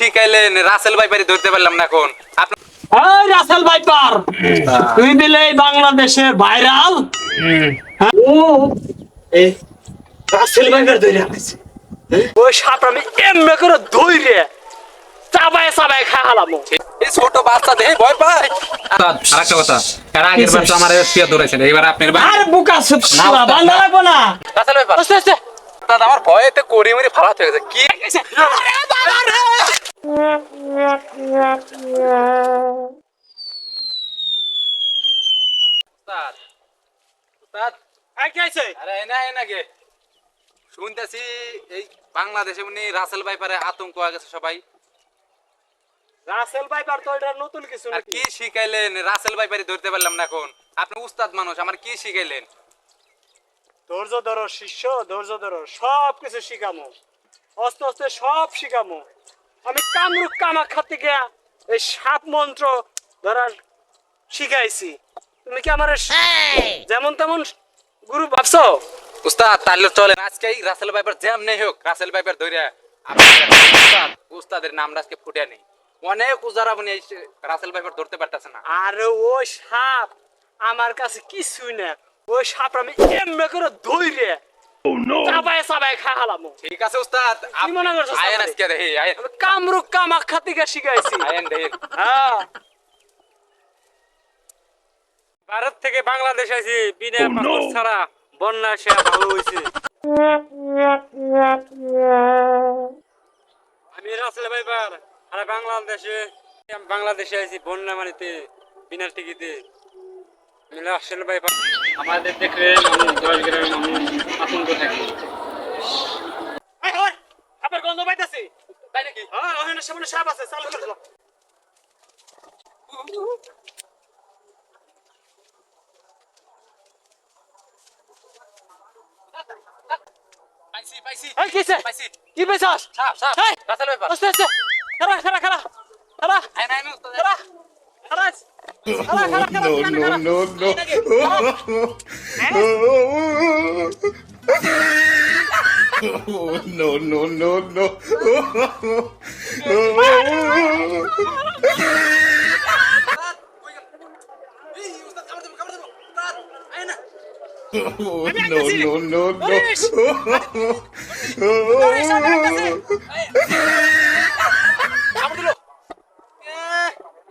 শিখাইলেন? রাসেল ভাইপারি ধরতে পারলাম না এখন। আপনি এই রাসেল ভাইপার, তুই দিলে এই বাংলাদেশের ভাইরাল। ও এই রাসেল ভাইপার ধরে আছে। ওই সাপ আমি এমনি করে ধইরে চাবায় চাবায় খাওয়ালাম। এই ছোট বাচ্চা দেখে ভয় পায়। আরেকটা কথা, এর আগের বার তো আমার এসপিয়া ধরেছেন, এবার আপনার আরে বুকা সুরা বান্দা লাগবো না। রাসেল ভাইপার আস্তে আস্তে দাদা আমার ভয়েতে করি মরি ফালাতে হয়ে গেছে। কি আরে বাবা রে! উস্তাদ, উস্তাদ, এই কি হইছে? আরে এনা কে শুনতেছি এই বাংলাদেশে উনি রাসেল ভাইপারে আতঙ্ক হয়ে গেছে সবাই। রাসেল ভাইপার তো এটা নতুন কিছু আর নাকি? কি শিখাইলেন? রাসেল ভাইপারি ধরতে পারলাম না এখন। আপনি উস্তাদ মানুষ, আমার কি শিখাইলেন? ধৈর্য ধরো শিষ্য, ধৈর্য ধরো, সব কিছু শিখামো, আস্তে আস্তে সব শিখামো। আমি কামরূপ কামাখ্যা থেকে এই সাপ মন্ত্র ধরার শিখাইছি। তুমি কি আমার যেমন তেমন গুরু ভাবছো? উস্তাদ তাহলে চলেন আজকেই রাসেল ভাইপার জ্যাম নেই হোক, রাসেল ভাইপার ধরে উস্তাদ উস্তাদের নামটা আজকে ফুটে নেই। অনেক উজারা বনি রাসেল ভাইপার ধরতে পারতেছে না। আরে ওই সাপ আমার কাছে কিছুই না। ওই সাপ আমি এমনি করে ধইরে চাবায় চাবায় খাওয়ালাম। ঠিক আছে উস্তাদ, কি মনে করছো আয়েন সবাই? আজকে দেখি, আয়েন আমি কামরূপ কামাখ্যা থেকে শিখাইছি। আয়েন দেখি। হ্যাঁ, ভারত থেকে বাংলাদেশ আইছি বিনা পাসপোর্ট ছাড়া, বন্যা সে ভালো হয়েছে। আমি রাসেল ভাইপার আর বাংলাদেশে আইছি বন্যা মানিতে বিনা টিকিটে। আমি রাসেল ভাইপার, আমাদের দেখলে মানুষ 10 গ্রামের মানুষ আতঙ্ক থাকে। এই ওই সাপের গন্ধ পাইতাছি। তাই নাকি? হ্যাঁ, ওখানে সামনে সাপ আছে, চালু করে দাও। পাইছি পাইছি এই কিসে? পাইছি। কি পাইছস? সাপ সাপ এই, রাসেল ভাইপার। আস্তে আস্তে খারা খারা খারা খারা আয়েন আয়েন উস্তাদ। খারা খারা খারা খারা খারা no, no. Oh, no, no, no, no. এই উস্তাদ কামড় দেবো উস্তাদ আয়েন না। Oh, no, no, no, no. কামড় দিল।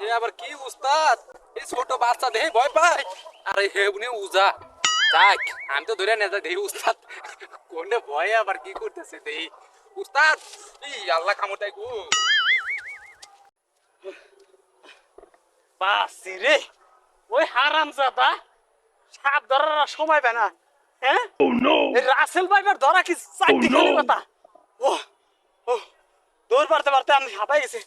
এ আবার কি উস্তাদ, এই ছোট বাচ্চা দেখে ভয় পায়। আরে হে উনি উজা যাক, আমি তো ধরে নেতা দেখি উস্তাদ কোনে ভয়ে আবার কি করতেছে দেখি। উস্তাদ এই আল্লাহ কামড়টাই গো। বাসি রে, ওই হারামজাদা সাপ ধরার সময় পায় না। হ্যাঁ, এই রাসেল ভাইপার ধরা কি চারটি খালি কথা। ও ও দৌড় পারতে পারতে আমি হাঁপাই গেছি,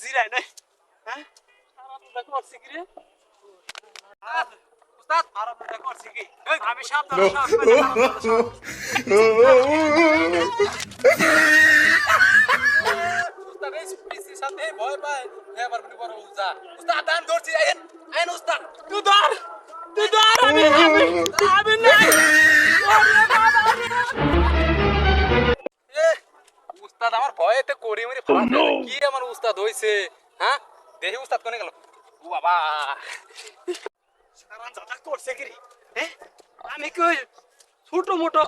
জিরাই নাই। হ্যাঁ, হারামজাদা করছি কি রে? উস্তাদ হারামজাদা করছি কি? আমি সাপ ধরা সাহস পাই না, হারামজাদা সাপ। উস্তাদ এই পিসির সাথে ভয় পায়, হে আবার উনি বড় উজা। উস্তাদ দান ধরছি, আয়েন আয়েন উস্তাদ। তুই ধর, তুই ধর, আমি নাই। ওরে বাবা রে! এ উস্তাদ আমার ভয়েতে করি মরি ফালাতে হয়েছে। কি আমার উস্তাদ হইছে? হ্যাঁ দেখি উস্তাদ কোনে গেল। ও বাবা হারামজাদা করছে কি রে? হ্যাঁ, আমি কই ছোট মোটো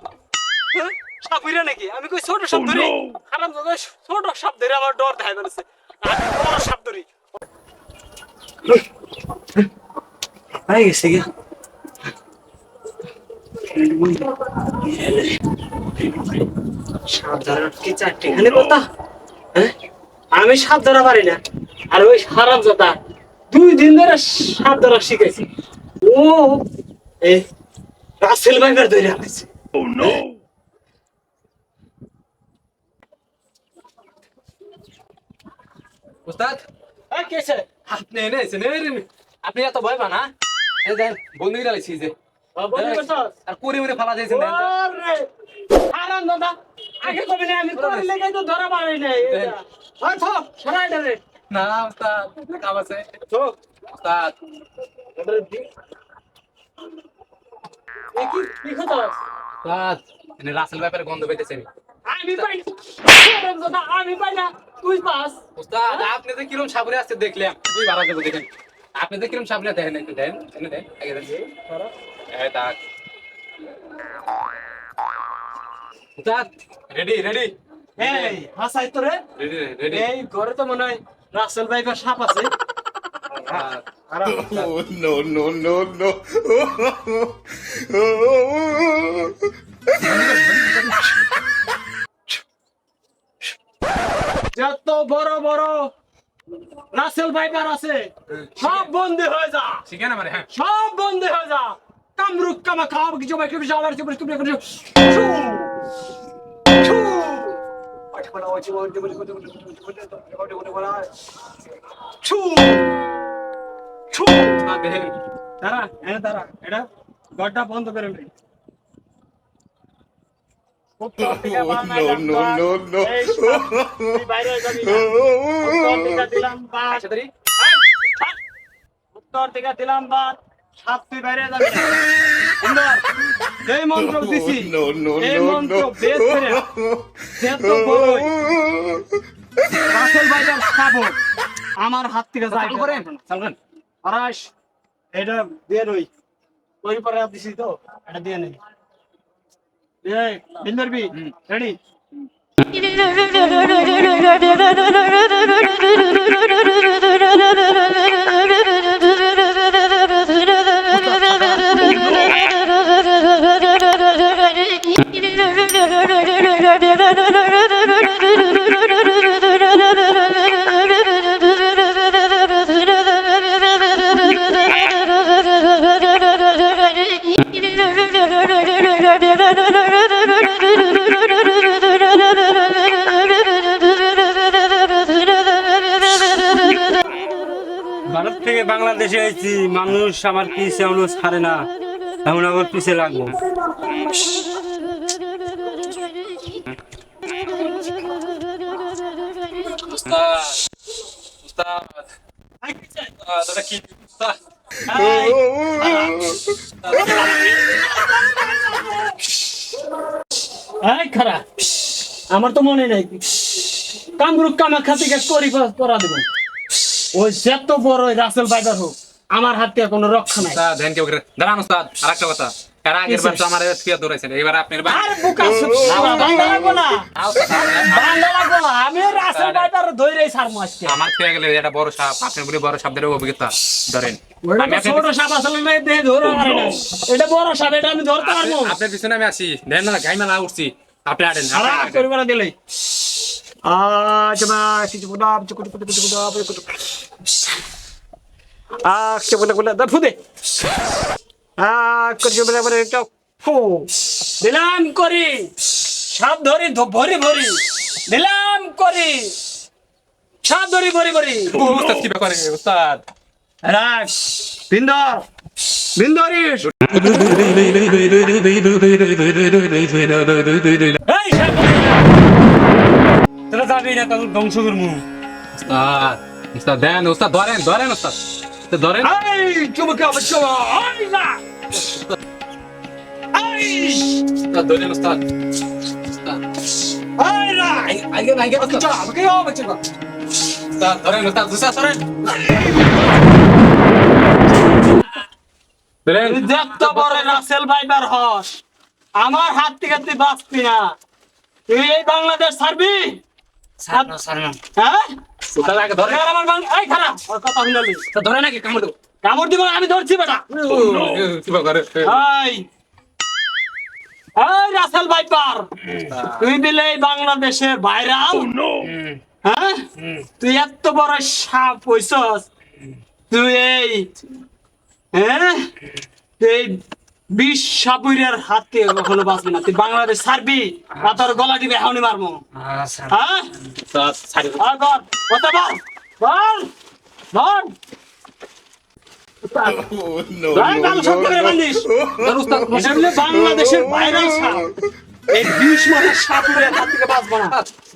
সাপ হইরা নাকি? আমি কই ছোট সাপ ধরি। হারামজাদা ছোট সাপ ধরে আমার ডর দেখাই বলেছে। আমি বড় সাপ ধরি। আই গেছে কি? সাপ ধরার কি চারটি খালি কথা? হ্যাঁ, আমি সাপ ধরা পারি না, আর ওই হারামজাদা 2 দিন ধরে সাপ ধরা শিখাইছি। ও এই রাসেল ভাইপার ধরে আনাইছে। উস্তাদ এই কেছে? আপনি এনে এসেছেন, আপনি এত ভয় পান? হ্যাঁ এই দেন বন্ধু গিরা লাইছি যে বন্ধু করছস? আর করি মরি ফালা দিয়েছেন। ওরে হারামজাদা, আগে কবি না আমি তোর লেগে তো ধরা পারি নাই। হয় থক সরাই দে। না উস্তাদ কাম আছে। থক উস্তাদ কি কি করছস? উস্তাদ এনে রাসেল ব্যাপারে গন্ধ পাইতেছেন। আমি পাই না হারামজাদা, আমি পাই না, তুই পাস। উস্তাদ আপনি তো কিরম সাবরে আসতে দেখলাম, তুই বাড়া দেবো দেখেন। আপনি তো কিরম সাবরে দেখেন, একটু দেন, এনে দেন, আগে দেন। এই তাক। উস্তাদ রেডি রেডি এই হাসাই তোরে, রেডি রেডি। এই ঘরে তো মনে হয় রাসেল ভাইপার সাপ আছে। Oh, no, no, no, no. যত বড় বড় রাসেল ভাইপার আছে সব বন্ধ হয়ে যা, শিখেন আমারে। হ্যাঁ সব বন্ধ হয়ে যা। কামরুক কামা খাওয়া কিছু বাইকে কিছু আবার কিছু কিছু কিছু উস্তাদ দেখেন। দাঁড়া, এনে দাঁড়া, এটা ঘরটা বন্ধ করে নে। উত্তর দিকে বানাই No, no, no, no. এই সব, তুই বাইরে যাবি না। উত্তর দিকে দিলাম বাদ। আচ্ছা দাঁড়ি। উত্তর দিকে দিলাম বাদ, সাপ তুই বাইরে যাবি না। সুন্দর, এই মন্ত্র দিছি, No, no, এই no, মন্ত্র no. বেদ করে যেত বড়ই রাসেল ভাইজান খাবো আমার হাত থেকে যাই চালু করেন, চালু করেন। আরাস, এটা দিয়ে নই ওই পরে দিছি তো, এটা দিয়ে নেই। এই বিন্দরবি রেডি? ভারত থেকে বাংলাদেশে আইছি, মানুষ আমার পিছে এমন ছাড়ে না, এমন আমার পিছে লাগবো। উস্তাদ উস্তাদ দাদা কি উস্তাদ? এই খারাপ, আমার তো মনে নাই কামরুক কামাখ্যা থেকে করা দেবো। ওই যত বড় রাসেল ভাইপার হোক, আমার হাত থেকে কোনো রক্ষা নাই। উস্তাদ ধ্যান কেউ করে দাঁড়ান। উস্তাদ আরেকটা কথা, এর আগের বার তো আমার ফিয়া ধরেছেন, এবার আপনার আরে বোকা বান্দা লাগবো না, বান্দা লাগবো না, আমি রাসেল ভাইপার ধরেই ছাড়বো আজকে। আমার ফিয়া গেলে এটা বড় সাপ, আপনার বলে বড় সাপদের অভিজ্ঞতা ধরেন। ওটা আমি তো ছোট সাপ আসলে না, দেহে ধরে পারে না। এটা বড় সাপ, এটা আমি ধরতে পারবো। আপনার পিছনে আমি আসি, দেন না গাইমা না উঠছি, আপনি আড়েন। খারাপ করে বলা দিলে জমা কিছু গুদাব চুকুটু কুটু কুটু গুদাব কুটু কে বলে বলে দা ফুদে করছে বলে বলে একটা ফু দিলাম করি, সাপ ধরি ভরি ভরি দিলাম করি, সাপ ধরি ভরি ভরি। উস্তাদ কি করে উস্তাদ? রাখ বিন্দর বিন্দরিস এই সাপ তোরা যাবি না, তোর ধ্বংস করবো। উস্তাদ উস্তাদ দেন, উস্তাদ ধরেন ধরেন, উস্তাদ উস্তাদ ধরেন। এই চুমকে বাচ্চা এই না এই উস্তাদ ধরেন উস্তাদ। উস্তাদ এই না আগে আগে উস্তাদ আমাকে বাচ্চা উস্তাদ ধরেন, উস্তাদ উস্তাদ ধরেন ধরেন। যত বড় রাসেল ভাইবার হস, আমার হাত থেকে তুই বাঁচবি না। তুই এই বাংলাদেশ ছাড়বি? হ্যাঁ উস্তাদ আগে ধরেন। আর আমার এই খারাপ ওর কথা শুনলি উস্তাদ ধরেন নাকি কামড় দেবো? কামড় দিব না, আমি ধরছি বেটা। কি করে? এই এই রাসেল ভাইপার, তুই দিলে এই বাংলাদেশের ভাইরাল। হ্যাঁ তুই এত বড় সাপ হইছস, তুই এই হ্যাঁ তুই 20 সাপুরের হাতে কখনো বাঁচবি না। তুই বাংলাদেশ ছাড়বি না, তোর গলা দিবে এখনই মারবো। হ্যাঁ উস্তাদ ছাড়ি আর বল কথা বল বল বল Oh, no, ভাই ভালো শব্দ করে no, বান্ধিস। no. উস্তাদ এটা হলো বাংলাদেশের ভাইরাল সাপ। এই 20 মাসের সাপুরের হাত থেকে বাঁচবো না।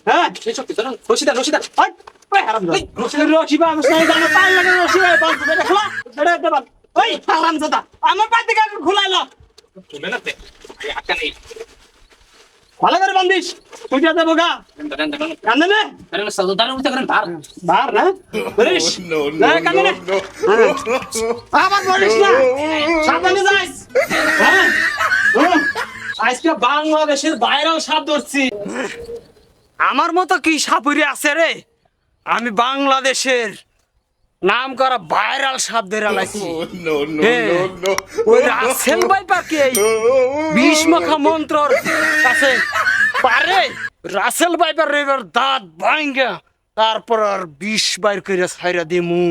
হ্যাঁ এই শক্তি ধরেন, রশিদা রশিদা হাট, ওই হারামজাদা। রশি বা আমি সাই জানো পাই লাগে রশি ভাই বাঁধ এটা খোলা এটা একটা বাঁধ। ওই হারামজাদা আমার পাই থেকে খোলাইলো। তুলে না তে আটকা নেই। ভালো করে বান্ধিস তুই যা দেবো গা কান্দে না বার না বলিস No, না no, কান্দে না no, আবার বলিস না সাবধানে যাইস হ্যাঁ আজকে বাংলাদেশের বাইরেও সাপ ধরছি আমার মতো কি সাপুরি আছে রে আমি বাংলাদেশের নাম করা ভাইরাল সাপ ধরে লাইছি no, no, হ্যাঁ, no, no. ওই রাসেল ভাইপারকে এই বিষ মাখা মন্ত্রর কাছে পারে রাসেল ভাইপার এবার দাঁত ভাঙ্গা তারপর আর বিষ বাইর করে ছাইরা দিমু